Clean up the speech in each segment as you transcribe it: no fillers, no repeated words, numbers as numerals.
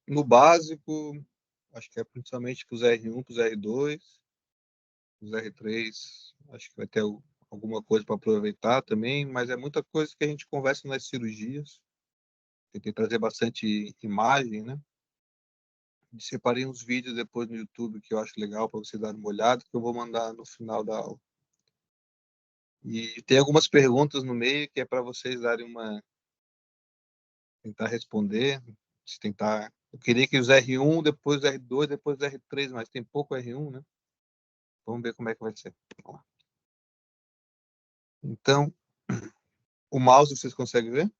No básico, acho que é principalmente para os R1, para os R2, os R3, acho que vai ter alguma coisa para aproveitar também, mas é muita coisa que a gente conversa nas cirurgias. Tentei trazer bastante imagem, né? Separei uns vídeos depois no YouTube que eu acho legal para você dar uma olhada, que eu vou mandar no final da aula. E tem algumas perguntas no meio que é para vocês darem tentar responder, se tentar. Eu queria que os R1, depois os R2, depois os R3, mas tem pouco R1, né? Vamos ver como é que vai ser. Vamos lá. Então, o mouse vocês conseguem ver?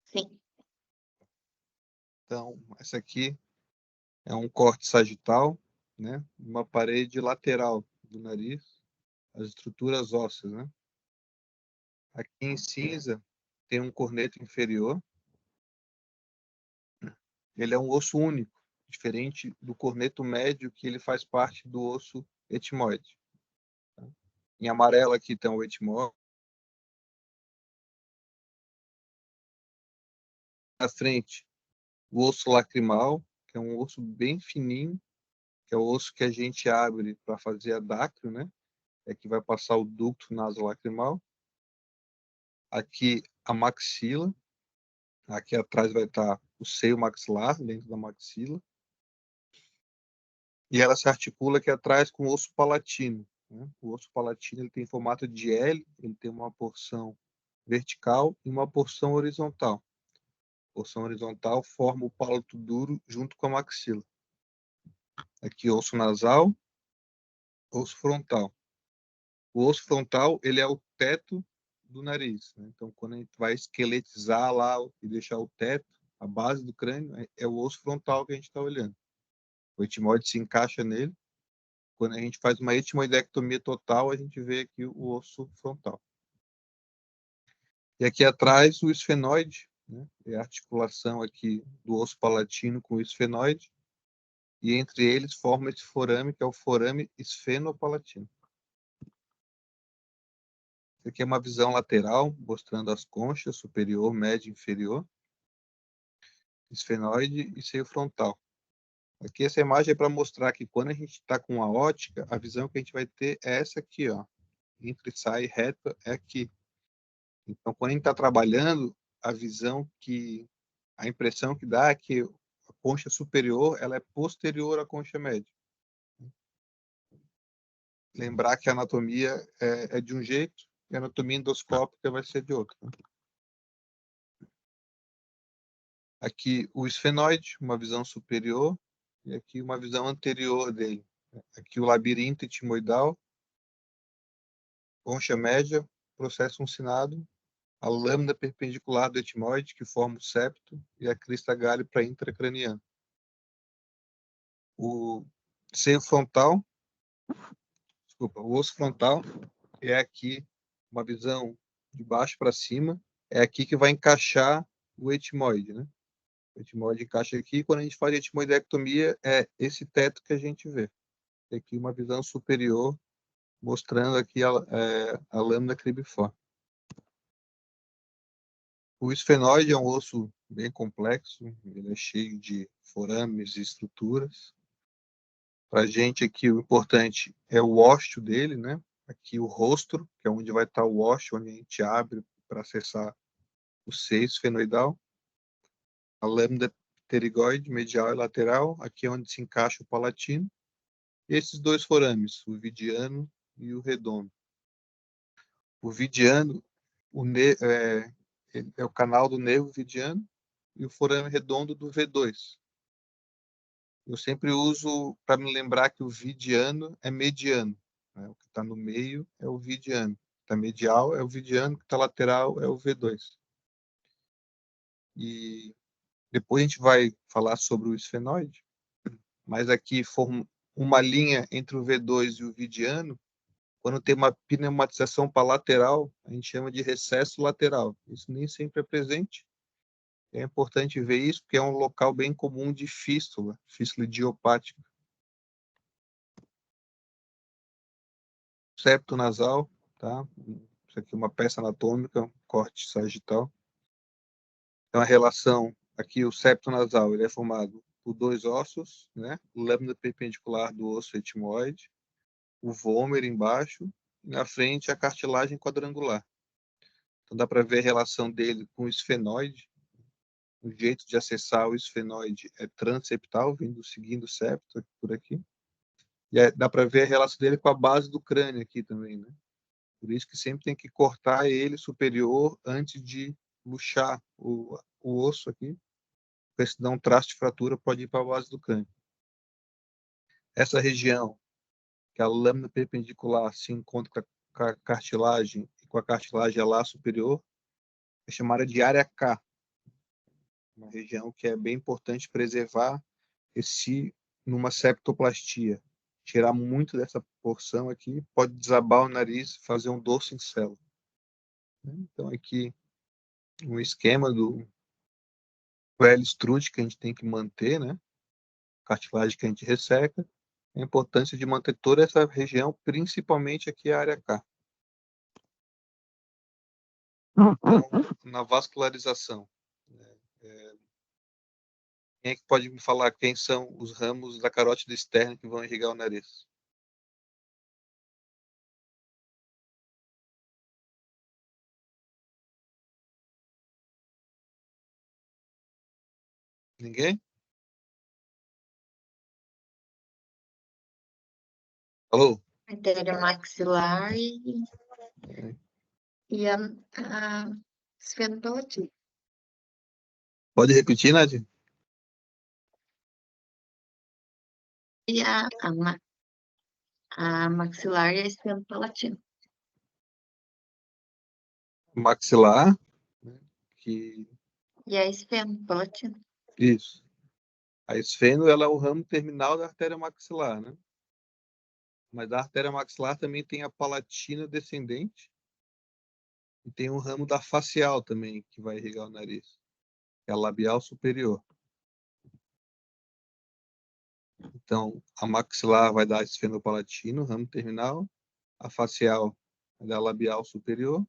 Sim. Então, essa aqui é um corte sagital, né? Uma parede lateral do nariz, as estruturas ósseas, né? Aqui em cinza tem um corneto inferior. Ele é um osso único, diferente do corneto médio, que ele faz parte do osso etimoide. Em amarelo aqui tem o etimoide. Na frente, o osso lacrimal, que é um osso bem fininho, que é o osso que a gente abre para fazer a dácrio, né? É que vai passar o ducto nasolacrimal. Aqui a maxila, aqui atrás vai estar o seio maxilar, dentro da maxila. E ela se articula aqui atrás com o osso palatino, né? O osso palatino ele tem formato de L, ele tem uma porção vertical e uma porção horizontal. A porção horizontal forma o palato duro junto com a maxila. Aqui osso nasal, osso frontal. O osso frontal ele é o teto do nariz, né? Então, quando a gente vai esqueletizar lá e deixar o teto, a base do crânio, é o osso frontal que a gente está olhando. O etimoide se encaixa nele. Quando a gente faz uma etimoidectomia total, a gente vê aqui o osso frontal. E aqui atrás o esfenoide, né? É a articulação aqui do osso palatino com o esfenoide. E entre eles forma esse forame, que é o forame esfenopalatino. Isso aqui é uma visão lateral, mostrando as conchas superior, média e inferior, esfenoide e seio frontal. Aqui essa imagem é para mostrar que quando a gente está com a ótica, a visão que a gente vai ter é essa aqui, ó. Entre sai reto é aqui. Então, quando a gente está trabalhando, a impressão que dá é que a concha superior ela é posterior à concha média. Lembrar que a anatomia é de um jeito e a anatomia endoscópica vai ser de outro. Aqui o esfenoide, uma visão superior, e aqui uma visão anterior dele. Aqui o labirinto etimoidal, concha média, processo uncinado, a lâmina perpendicular do etimoide, que forma o septo, e a crista galho para intracraniano. O seio frontal, desculpa, o osso frontal é aqui, uma visão de baixo para cima, é aqui que vai encaixar o etimoide, né? O etimoide encaixa aqui, e quando a gente faz a etimoidectomia, é esse teto que a gente vê. Tem aqui uma visão superior, mostrando aqui a lâmina cribiforme. O esfenoide é um osso bem complexo, ele é cheio de forames e estruturas. Para a gente aqui, o importante é o ósteo dele, né? Aqui o rostro, que é onde vai estar o ósteo, onde a gente abre para acessar o seio esfenoidal. A lâmina pterigoide, medial e lateral, aqui é onde se encaixa o palatino. E esses dois forames, o vidiano e o redondo. O vidiano é o canal do nervo vidiano e o forame redondo do V2. Eu sempre uso para me lembrar que o vidiano é mediano. Né? O que está no meio é o vidiano. O que está medial é o vidiano, o que está lateral é o V2. E depois a gente vai falar sobre o esfenoide, mas aqui forma uma linha entre o V2 e o vidiano. Quando tem uma pneumatização palateral, a gente chama de recesso lateral. Isso nem sempre é presente. É importante ver isso, porque é um local bem comum de fístula idiopática. Septo nasal, tá? Isso aqui é uma peça anatômica, um corte sagital. Então, a relação aqui, o septo nasal, ele é formado por dois ossos, né? Lâmina perpendicular do osso etimoide, o vômer embaixo, e na frente a cartilagem quadrangular. Então, dá para ver a relação dele com o esfenoide. O jeito de acessar o esfenoide é transeptal, seguindo o septo por aqui. E dá para ver a relação dele com a base do crânio aqui também, né? Por isso que sempre tem que cortar ele superior antes de luxar o osso aqui, porque senão um traço de fratura pode ir para a base do crânio. Essa região, que a lâmina perpendicular se encontra com a cartilagem e com a cartilagem alar superior, é chamada de área K, uma região que é bem importante preservar esse numa septoplastia. Tirar muito dessa porção aqui pode desabar o nariz, fazer um dorso em célula. Então aqui um esquema do L-Strut que a gente tem que manter, né? Cartilagem que a gente resseca, a importância de manter toda essa região, principalmente aqui a área K. Então, na vascularização, quem é que pode me falar quem são os ramos da carótida externa que vão irrigar o nariz? Ninguém? Alô? Artéria maxilar e a esfenopalatina. Pode repetir, Nadia? E a maxilar e a esfenopalatina. Maxilar, né, que... E a esfenopalatina. Isso. A esfeno, ela é o ramo terminal da artéria maxilar, né? Mas a artéria maxilar também tem a palatina descendente e tem um ramo da facial também, que vai irrigar o nariz, que é a labial superior. Então, a maxilar vai dar esfenopalatino, ramo terminal, a facial vai dar labial superior,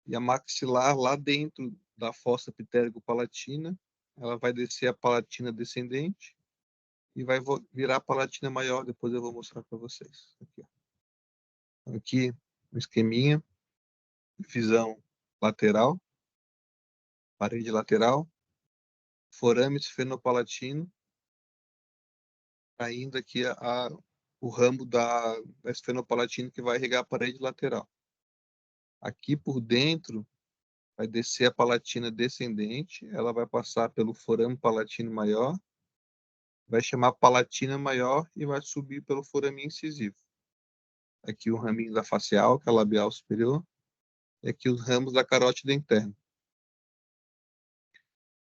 e a maxilar, lá dentro da fossa pitérico-palatina, ela vai descer a palatina descendente e vai virar a palatina maior, depois eu vou mostrar para vocês. Aqui, um esqueminha, visão lateral, parede lateral, forame esfenopalatino, ainda aqui o ramo da esfenopalatino que vai irrigar a parede lateral. Aqui por dentro vai descer a palatina descendente, ela vai passar pelo forame palatino maior, vai chamar palatina maior e vai subir pelo forame incisivo. Aqui o raminho da facial, que é a labial superior, e aqui os ramos da carótida interna.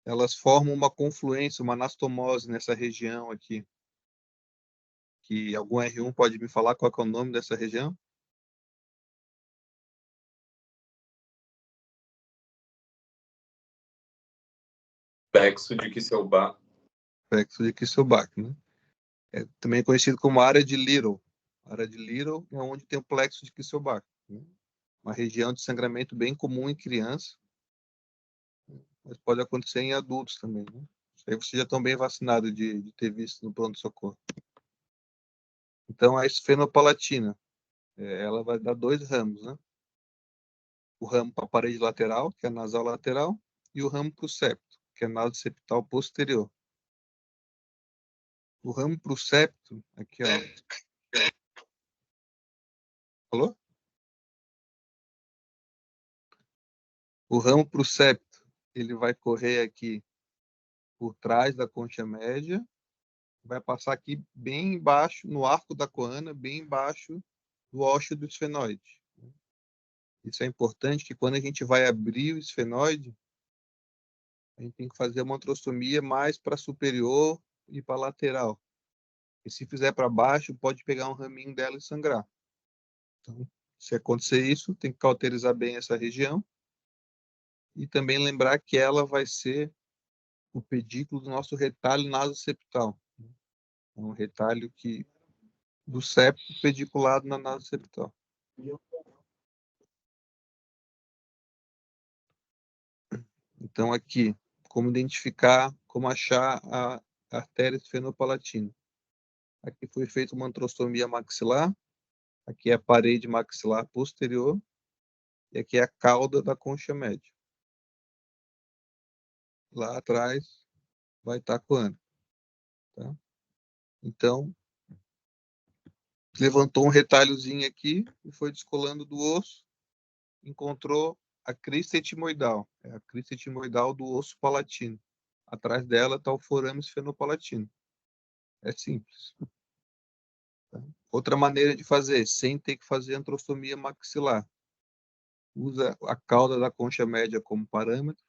Elas formam uma confluência, uma anastomose nessa região aqui. Que algum R1 pode me falar qual é o nome dessa região? Plexo de Kisselbach. Plexo de Kisselbach, né? É também conhecido como área de Little. A área de Little é onde tem o plexo de Kisselbach, né? Uma região de sangramento bem comum em criança, mas pode acontecer em adultos também, né? Isso aí vocês já estão bem vacinados de ter visto no pronto-socorro. Então, a esfenopalatina, ela vai dar dois ramos, né? O ramo para a parede lateral, que é a nasal lateral, e o ramo para o septo, que é a naso septal posterior. O ramo para o septo, aqui, ó. Alô? O ramo para o septo, ele vai correr aqui por trás da concha média, vai passar aqui bem embaixo, no arco da coana, bem embaixo do ósseo do esfenoide. Isso é importante, que quando a gente vai abrir o esfenoide, a gente tem que fazer uma antrostomia mais para superior e para lateral. E se fizer para baixo, pode pegar um raminho dela e sangrar. Então, se acontecer isso, tem que cauterizar bem essa região. E também lembrar que ela vai ser o pedículo do nosso retalho nasoseptal. É um retalho do septo pediculado na nasoseptal. Então, aqui, como identificar, como achar a artéria esfenopalatina. Aqui foi feita uma antrostomia maxilar. Aqui é a parede maxilar posterior. E aqui é a cauda da concha média. Lá atrás vai estar coando. Tá? Então, levantou um retalhozinho aqui e foi descolando do osso. Encontrou a crista etimoidal. É a crista etimoidal do osso palatino. Atrás dela está o forame esfenopalatino. É simples. Tá? Outra maneira de fazer, sem ter que fazer antrostomia maxilar. Usa a cauda da concha média como parâmetro.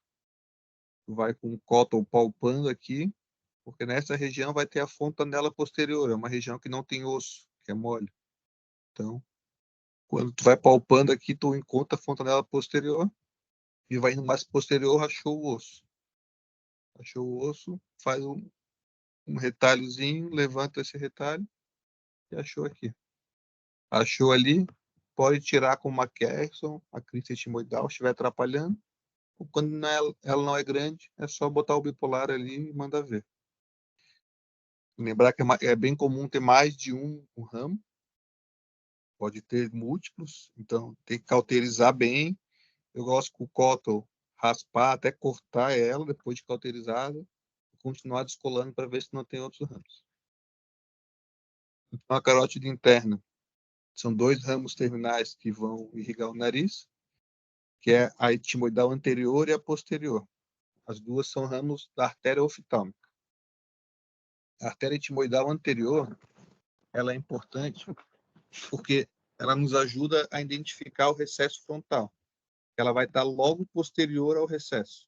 Vai com o cóton palpando aqui, porque nessa região vai ter a fontanela posterior. É uma região que não tem osso, que é mole. Então, quando tu vai palpando aqui, tu encontra a fontanela posterior e vai indo mais posterior, achou o osso. Achou o osso, faz um retalhozinho, levanta esse retalho e achou aqui. Achou ali, pode tirar com uma Kerrson, a crista etimoidal, se estiver atrapalhando. Ou quando ela não é grande, é só botar o bipolar ali e mandar ver. Lembrar que é bem comum ter mais de um ramo, pode ter múltiplos, então tem que cauterizar bem. Eu gosto com o cóton raspar até cortar ela depois de cauterizada e continuar descolando para ver se não tem outros ramos. Então, a carótide interna são 2 ramos terminais que vão irrigar o nariz, que é a etimoidal anterior e a posterior. As duas são ramos da artéria oftálmica. A artéria etimoidal anterior, ela é importante porque ela nos ajuda a identificar o recesso frontal. Ela vai estar logo posterior ao recesso.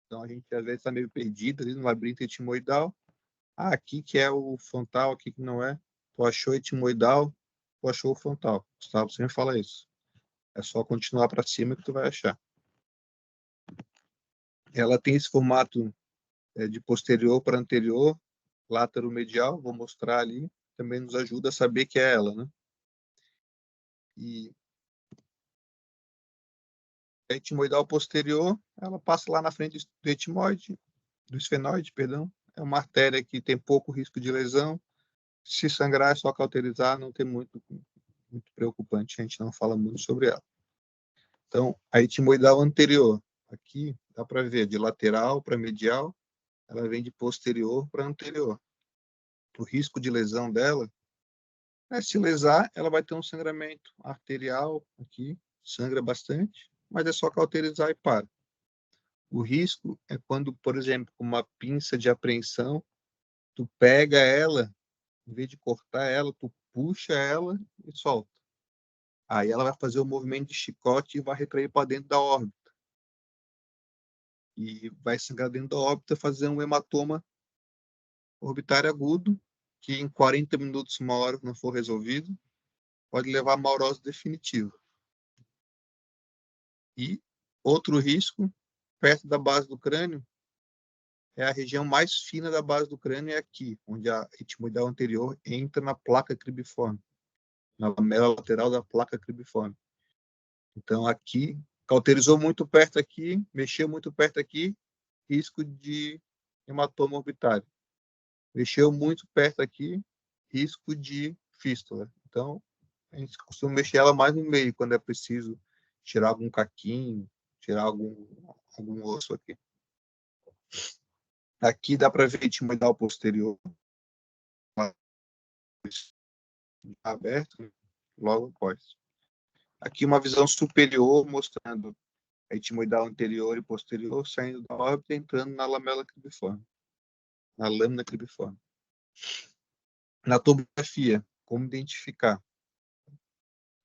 Então, a gente às vezes está meio perdido ali no labirinto etimoidal. Ah, aqui que é o frontal, aqui que não é. Tu achou etimoidal, tu achou o frontal. Gustavo sempre fala isso. É só continuar para cima que tu vai achar. Ela tem esse formato de posterior para anterior, látero-medial, vou mostrar ali. Também nos ajuda a saber que é ela, né? E a etimoidal posterior, ela passa lá na frente do etimoide, do esfenoide, perdão. É uma artéria que tem pouco risco de lesão. Se sangrar é só cauterizar, não tem muito preocupante, a gente não fala muito sobre ela. Então, a etimoidal anterior, aqui dá para ver de lateral para medial, ela vem de posterior para anterior. O risco de lesão dela, se lesar, ela vai ter um sangramento arterial aqui, sangra bastante, mas é só cauterizar e para. O risco é quando, por exemplo, com uma pinça de apreensão, tu pega ela, em vez de cortar ela, tu puxa ela e solta. Aí ela vai fazer o movimento de chicote e vai retrair para dentro da órbita. E vai sangrar dentro da órbita, fazer um hematoma orbitário agudo, que em 40 minutos, 1 hora, não for resolvido, pode levar a maurose definitiva. E outro risco, perto da base do crânio, é a região mais fina da base do crânio, é aqui, onde a etimoidal anterior entra na placa cribiforme, na lamela lateral da placa cribiforme. Então, aqui, cauterizou muito perto aqui, mexeu muito perto aqui, risco de hematoma orbitário. Mexeu muito perto aqui, risco de fístula. Então, a gente costuma mexer ela mais no meio, quando é preciso tirar algum caquinho, tirar algum osso aqui. Aqui dá para ver a etimoidal posterior aberto, logo após. Aqui uma visão superior mostrando a etimoidal anterior e posterior saindo da órbita e entrando na lamela cribiforme, na lâmina cribiforme. Na tomografia, como identificar?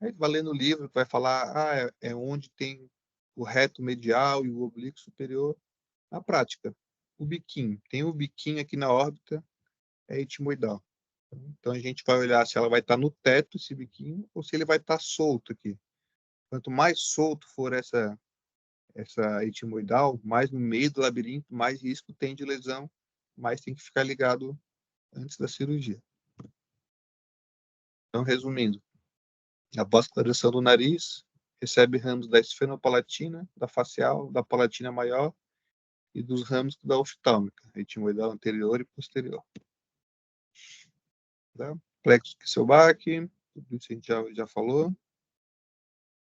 Aí vai lendo o livro, vai falar, é onde tem o reto medial e o oblíquo superior. Na prática, o biquinho. Tem o biquinho aqui na órbita, é etimoidal. Então, a gente vai olhar se ela vai estar no teto, esse biquinho, ou se ele vai estar solto aqui. Quanto mais solto for essa etimoidal, mais no meio do labirinto, mais risco tem de lesão, mais tem que ficar ligado antes da cirurgia. Então, resumindo, após a clareação do nariz, recebe ramos da esfenopalatina, da facial, da palatina maior e dos ramos da oftálmica, etimoidal anterior e posterior. Tá? Plexo Kisselbach, tudo isso a gente já falou.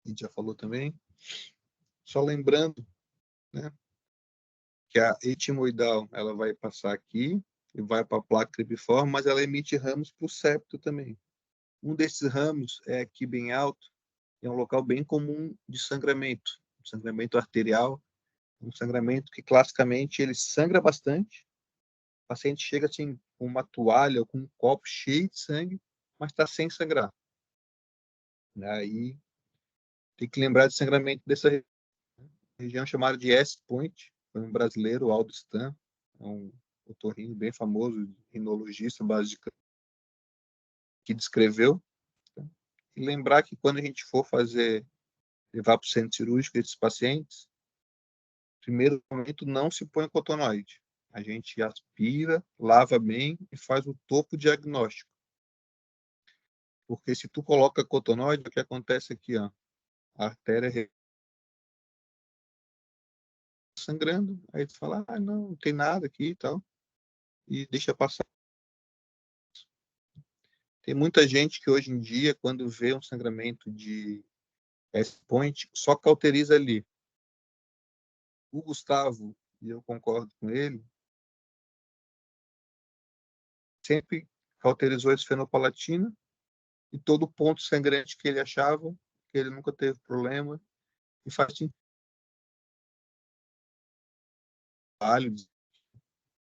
A gente já falou também. Só lembrando, né, que a etimoidal ela vai passar aqui e vai para a placa cribiforme, mas ela emite ramos para o septo também. Um desses ramos é aqui bem alto, é um local bem comum de sangramento arterial, um sangramento que classicamente ele sangra bastante. O paciente chega assim com uma toalha ou com um copo cheio de sangue, mas está sem sangrar. Aí tem que lembrar de sangramento dessa região chamada de S-point. Foi um brasileiro, Aldo Stan, um otorrino bem famoso, rinologista básico, que descreveu. E lembrar que quando a gente for levar para o centro cirúrgico esses pacientes, primeiro momento não se põe cotonoide. A gente aspira, lava bem e faz o topo diagnóstico. Porque se tu coloca cotonoide, o que acontece aqui, ó, a artéria sangrando, aí tu fala, não tem nada aqui e tal, e deixa passar. Tem muita gente que hoje em dia, quando vê um sangramento de S-point, só cauteriza ali. O Gustavo, e eu concordo com ele, sempre cauterizou esfenopalatina e todo ponto sangrante que ele achava, que ele nunca teve problema, e faz sentido.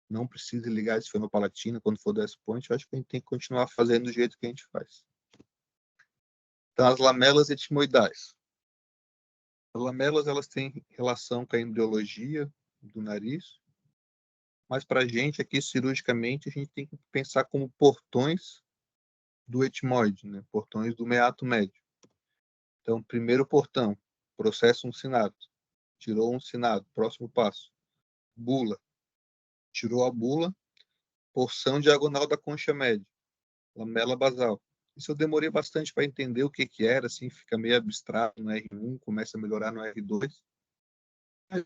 Não precisa ligar esfenopalatina quando for do S-point, eu acho que a gente tem que continuar fazendo do jeito que a gente faz. Então, as lamelas etimoidais. As lamelas, elas têm relação com a embriologia do nariz, mas para a gente aqui, cirurgicamente, a gente tem que pensar como portões do etimoide, né? Portões do meato médio. Então, primeiro portão, processo uncinado. Tirou o uncinado, próximo passo. Bula. Tirou a bula, porção diagonal da concha média. Lamela basal. Isso eu demorei bastante para entender o que era, assim, fica meio abstrato no R1, começa a melhorar no R2. A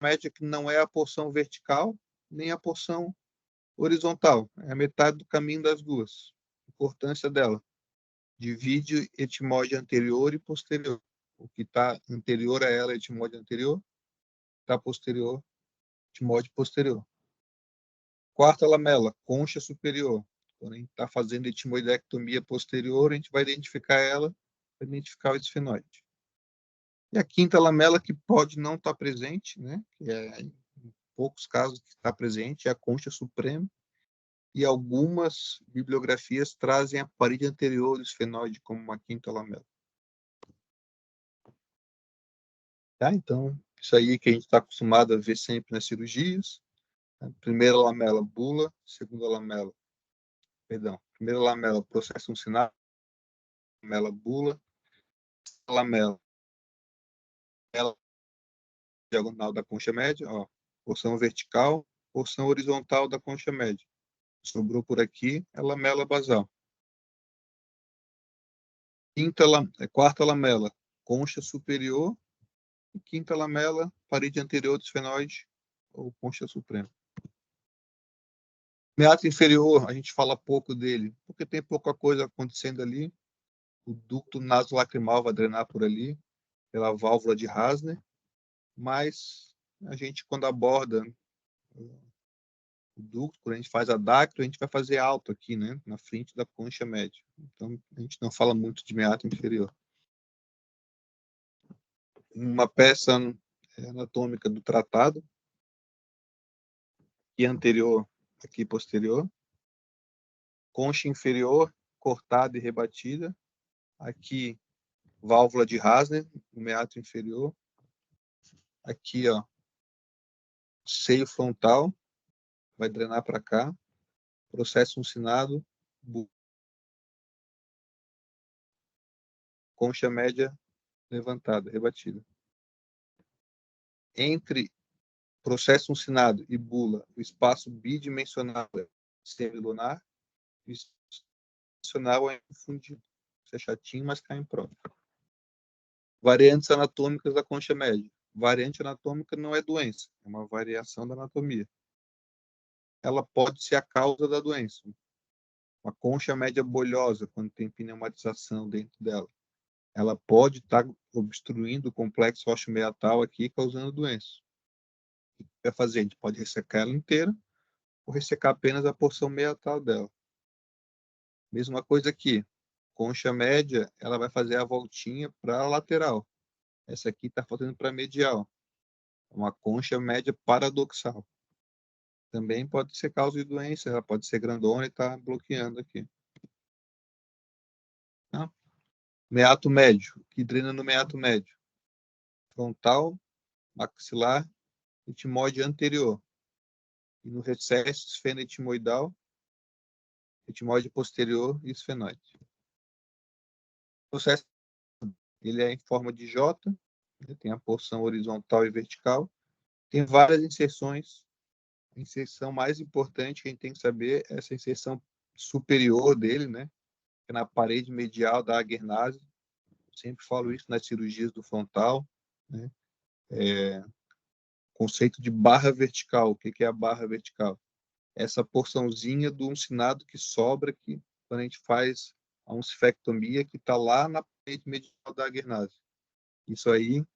média que não é a porção vertical, nem a porção horizontal. É a metade do caminho das duas. Importância dela. Divide etimoide anterior e posterior. O que está anterior a ela é etimoide anterior, está posterior, etimoide posterior. Quarta lamela, concha superior. Quando a gente está fazendo etimoidectomia posterior, a gente vai identificar ela para identificar o esfenoide. E a quinta lamela, que pode não estar presente, né? Que é em poucos casos que está presente, é a concha suprema. E algumas bibliografias trazem a parede anterior do esfenoide como uma quinta lamela. Tá? Então, isso aí que a gente está acostumado a ver sempre nas cirurgias. Primeira lamela, bula. Segunda lamela, primeira lamela, processo uncinado. Lamela, bula. Lamela, diagonal da concha média, ó, porção vertical, porção horizontal da concha média. Sobrou por aqui a lamela basal. Quarta lamela, concha superior. E quinta lamela, parede anterior do esfenoide ou concha suprema. Meato inferior, a gente fala pouco dele, porque tem pouca coisa acontecendo ali. O ducto nasolacrimal vai drenar por ali, pela válvula de Hasner, mas a gente, quando aborda o ducto, quando a gente faz a dacro, a gente vai fazer alto aqui, né, na frente da concha média. Então, a gente não fala muito de meato inferior. Uma peça anatômica do tratado, aqui anterior, aqui posterior. Concha inferior, cortada e rebatida. Aqui, válvula de Hasner, no meato inferior. Aqui, ó, seio frontal, vai drenar para cá. Processo uncinado, concha média levantada, rebatida. Entre processo uncinado e bula, o espaço bidimensional é semilunar, e o dimensional é infundido. Isso é chatinho, mas cai em prova. Variantes anatômicas da concha média. variante anatômica não é doença, é uma variação da anatomia. Ela pode ser a causa da doença. Uma concha média bolhosa, quando tem pneumatização dentro dela, ela pode estar obstruindo o complexo ósseo-meatal aqui, causando doença. O que vai fazer? A gente pode ressecar ela inteira ou ressecar apenas a porção meatal dela. Mesma coisa aqui. Concha média, ela vai fazer a voltinha para a lateral. Essa aqui está fazendo para a medial. Uma concha média paradoxal. Também pode ser causa de doença, ela pode ser grandona e está bloqueando aqui. Tá? Meato médio, que drena no meato médio. Frontal, maxilar, etimoide anterior. E no recesso esfeno-etimoidal, etimoide posterior e esfenoide. O processo ele é em forma de J, tem a porção horizontal e vertical. Tem várias inserções. A inserção mais importante que a gente tem que saber é essa inserção superior dele, né? Que é na parede medial da agernase. Sempre falo isso nas cirurgias do frontal, né? Conceito de barra vertical. O que é a barra vertical? Essa porçãozinha do uncinado que sobra aqui quando a gente faz a uncifectomia, que está lá na parede medial da agernase. Isso aí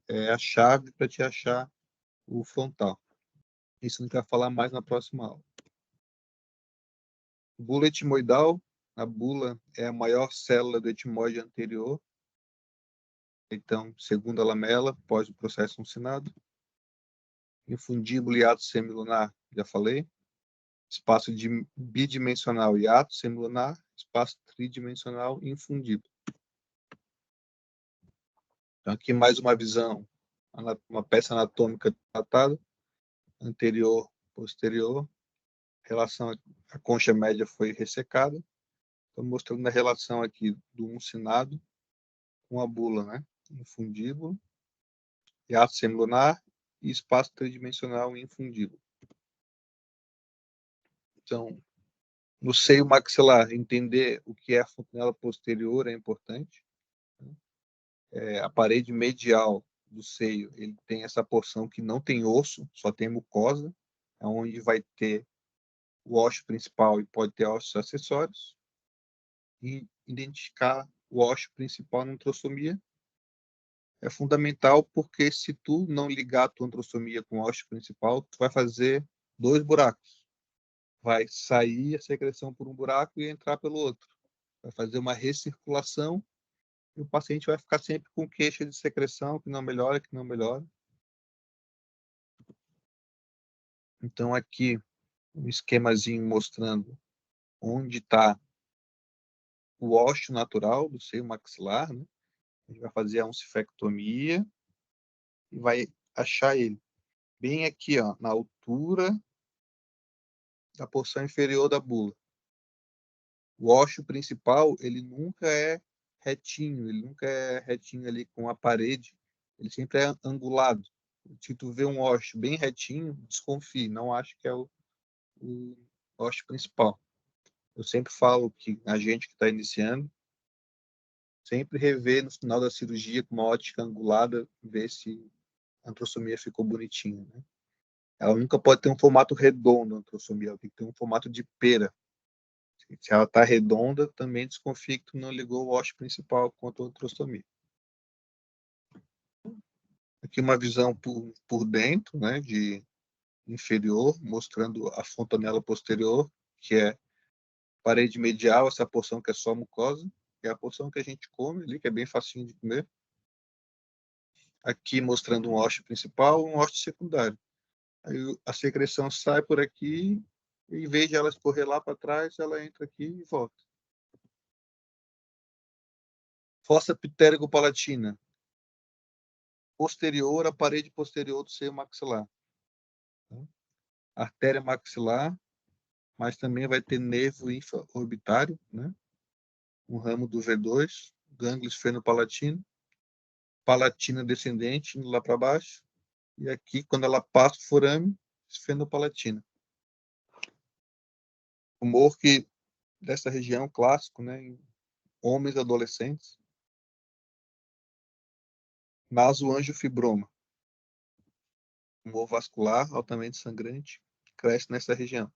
é a chave para te achar o frontal. Isso a gente vai falar mais na próxima aula. Bula etimoidal. A bula é a maior célula do etimoide anterior. Então, segunda lamela, após o processo uncinado. Infundíbulo e ato semilunar, já falei. Espaço bidimensional e ato semilunar. Espaço tridimensional e infundíbulo. Então, aqui mais uma visão, uma peça anatômica tratada. Anterior, posterior. Relação a concha média foi ressecada. Estou mostrando a relação aqui do uncinado com a bula, né? Infundíbulo, hiato semilunar e espaço tridimensional infundíbulo. Então, no seio maxilar, entender o que é a fontanela posterior é importante. A parede medial do seio, ele tem essa porção que não tem osso, só tem mucosa, é onde vai ter o ósseo principal e pode ter ossos acessórios. E identificar o ósseo principal na antrostomia é fundamental, porque se tu não ligar a tua antrostomia com o ósseo principal, tu vai fazer 2 buracos. Vai sair a secreção por um buraco e entrar pelo outro. Vai fazer uma recirculação e o paciente vai ficar sempre com queixa de secreção, que não melhora, que não melhora. Então, aqui, um esquemazinho mostrando onde está o ósseo natural do seio maxilar, né? A gente vai fazer a uncifectomia e vai achar ele bem aqui, ó, na altura da porção inferior da bula. O ósseo principal, ele nunca é retinho ali com a parede, ele sempre é angulado. Se tu vê um ósseo bem retinho, desconfie, não acho que é o ósseo principal. Eu sempre falo que a gente que está iniciando, sempre rever no final da cirurgia com uma ótica angulada, ver se a antrostomia ficou bonitinha, né? Ela nunca pode ter um formato redondo, a antrostomia, ela tem que ter um formato de pera. Se ela está redonda, também desconfie que tu não ligou o ósseo principal com a tua antrostomia. Aqui uma visão por dentro, né, de inferior, mostrando a fontanela posterior, que é parede medial, essa porção que é só mucosa, que é a porção que a gente come ali, que é bem facinho de comer. Aqui mostrando um ósseo principal, um ósseo secundário. Aí a secreção sai por aqui, e em vez de ela escorrer lá para trás, ela entra aqui e volta. Fossa ptérigo-palatina. Posterior, a parede posterior do seio maxilar. Artéria maxilar, mas também vai ter nervo infraorbitário, né? Um ramo do V2, gânglio esfenopalatino, palatina descendente, indo lá para baixo, e aqui, quando ela passa o forame, esfenopalatina. Tumor que, dessa região, clássico, né? Em homens adolescentes. Nasoangiofibroma. tumor vascular altamente sangrante, que cresce nessa região.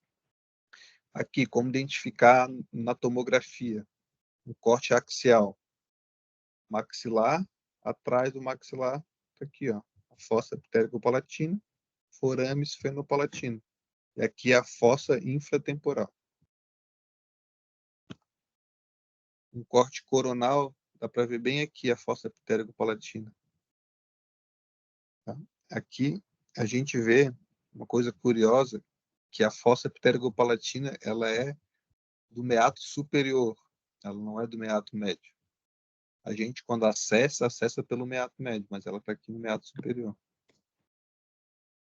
Aqui, como identificar na tomografia? O corte axial, maxilar, atrás do maxilar, tá aqui, ó, a fossa pterigo-palatina, forame esfenopalatino. E aqui a fossa infratemporal. Um corte coronal, dá para ver bem aqui a fossa pterigo-palatina. Tá? Aqui a gente vê uma coisa curiosa, que a fossa pterigo-palatina ela é do meato superior, ela não é do meato médio. A gente, quando acessa pelo meato médio, mas ela está aqui no meato superior.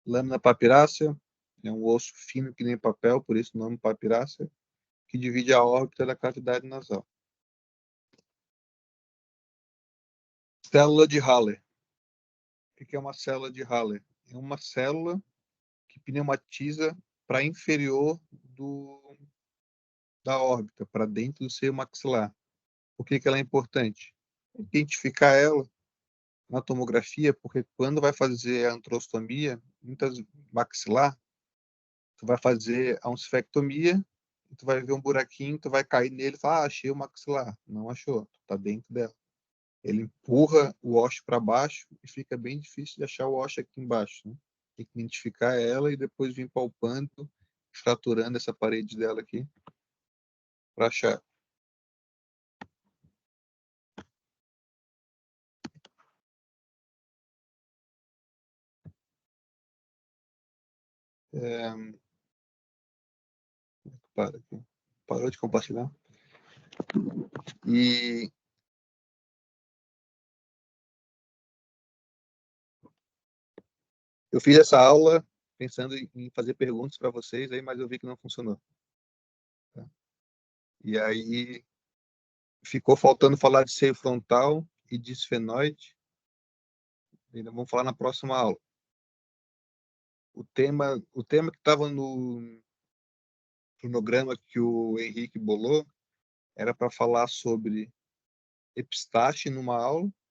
Lâmina papirácea é um osso fino que nem papel, por isso o nome papirácea, que divide a órbita da cavidade nasal. Célula de Haller. O que é uma célula de Haller? É uma célula que pneumatiza para inferior da órbita, para dentro do seio maxilar. Por que ela é importante? Identificar ela na tomografia, porque quando vai fazer a antrostomia, muitas maxilar, tu vai fazer a oncifectomia, tu vai ver um buraquinho, tu vai cair nele e falar, achei o maxilar. Não achou, tá dentro dela. Ele empurra o ósseo para baixo e fica bem difícil de achar o ósseo aqui embaixo. Né? Tem que identificar ela e depois vir palpando, fraturando essa parede dela aqui para achar. Para aqui. Parou de compartilhar. E eu fiz essa aula pensando em fazer perguntas para vocês, aí, mas eu vi que não funcionou. Tá? E aí ficou faltando falar de seio frontal e de esfenoide. Ainda vamos falar na próxima aula. O tema que estava no cronograma que o Henrique bolou era para falar sobre epistaxe numa aula